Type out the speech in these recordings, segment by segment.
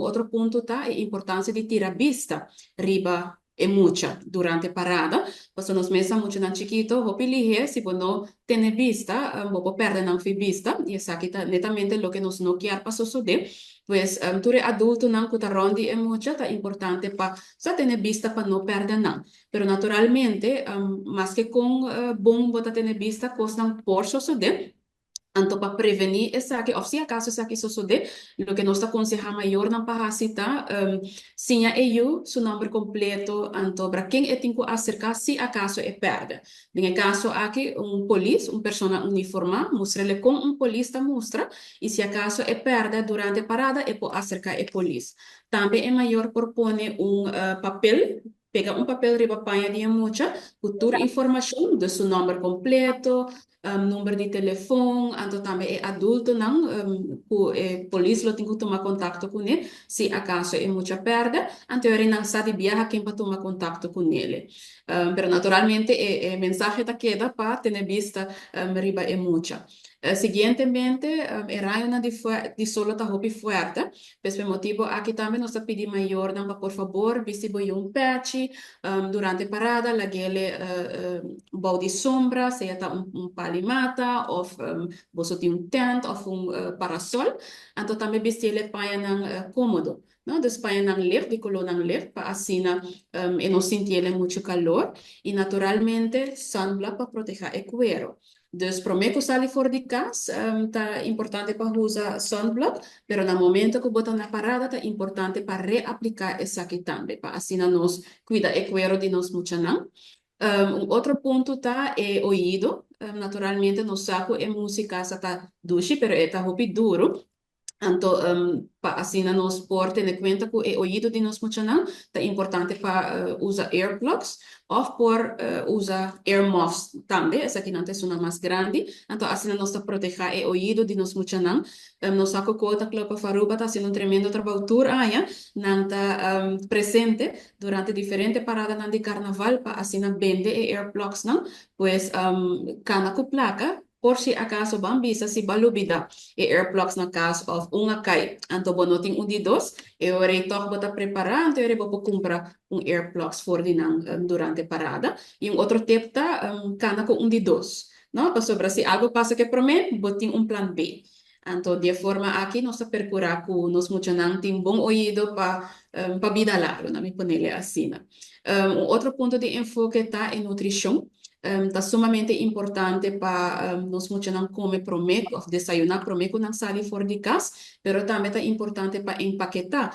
outro ponto tá é a importância de tirar vista riba é mucha durante parada, pois nós mesmo muito na chiquito, hopi lihe, se não tem vista, vou perder não fi vista, e essa aqui tá netamente o que nós não quer para suceder, pois tu é adulto não que tá rondi é mucha, tá importante para só ter vista para não perder não, pero naturalmente, mas que com bom botar ter vista, coisa não por suceder, anto para prevenir essa aqui, ou se acaso essa aqui suceder, o que nós aconsejamos maior na parasita, sinha eu, seu nome completo, anto para quem é tem que acercar se acaso é perde. No caso aqui, polícia, pessoa uniformada, mostra-lhe com polícia mostra, e se acaso é perde durante a parada, é por acercar a polícia. Também é maior propor papel, pega papel riba panha de mucha, futura informação de seu nome completo, número de telefone, então também é adulto, não, polícia tem que tomar contato com ele, se acaso é muita perda, então ele não sabe viajar quem para tomar contato com ele. Pero naturalmente, mensagem da queda para ter vista riba é muita. Siguientemente, era una di solo ta hopi fuerte, per questo motivo aqui também nós pedimos maior, não, por favor, visi um patch durante parada, la gele bal de sombra, seja tá palimata, ou você tem tent, ou parasol, então também vestir paia não cômodo. Não, dus paia não ler, de color não ler, para assim e não sentir muito calor, e naturalmente sunblock para proteger o cuero. Dus prometo sair fora de casa, tá importante para usar sunblock, pero no momento que botar na parada, tá importante para reaplicar essa aqui também, para assim nós cuida o cuero de nós muito não. Outro ponto tá é ouvido, naturalmente no saco é música tá duche, pero é tá roupa duro. Então, assim, nós por ter conta que o ouvido de nós muito não, é importante para usar earplugs ou por usar earmuffs também, essa aqui não é uma mais grande, então assim nós está proteger o ouvido de nós muito não, nós saco cota que para faruba está sendo tremendo trabalho tour aia, não está presente durante diferentes paradas de carnaval para assim vende earplugs não, pois cana com placa por si acaso bambisa si balubida e airplugs na caso of unha cai. Anto bonoting de dos, eu irei toch bota preparar, então eu irei comprar airplugs for dinang durante parada. E outro tip tá, cana com de dos. Não? Para sobre se algo passa que promete, botin plan B. Então, de forma aqui, nós percurar com nós muito não tem bom ouvido para vida larga, não me ponele assim. Outro ponto de enfoque tá em nutrição. Tá sumamente importante para nós muito não comer prometo, ou desayunar prometo não sair fora de casa, pero também tá importante para empaquetar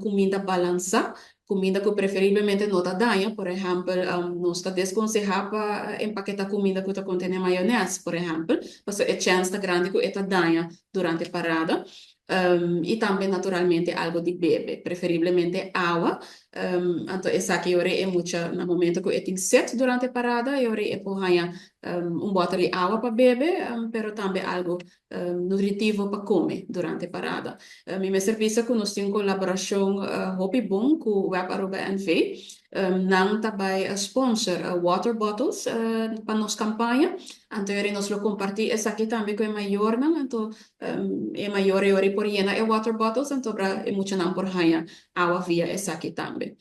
comida balança, comida que preferivelmente não tá danha, por exemplo, nós está desconsejar para empaquetar comida que contém maionese, por exemplo, porque a chance tá grande que está danha durante a parada. E também, naturalmente, algo de bebe, preferivelmente água. Então, essa aqui eu é muito, no momento que eu tenho sede durante a parada, eu é por bottle de água para beber, pero também algo nutritivo para comer durante a parada. E meu serviço que nós temos colaboração Hopi Bom com o Web Aruba NV, não também sponsor water bottles para nossa campanha, então nós lo compartilhamos essa aqui também com o maior, não? Então, é maior e por llena é water bottles, então para é muito não por ganhar água via essa aqui também.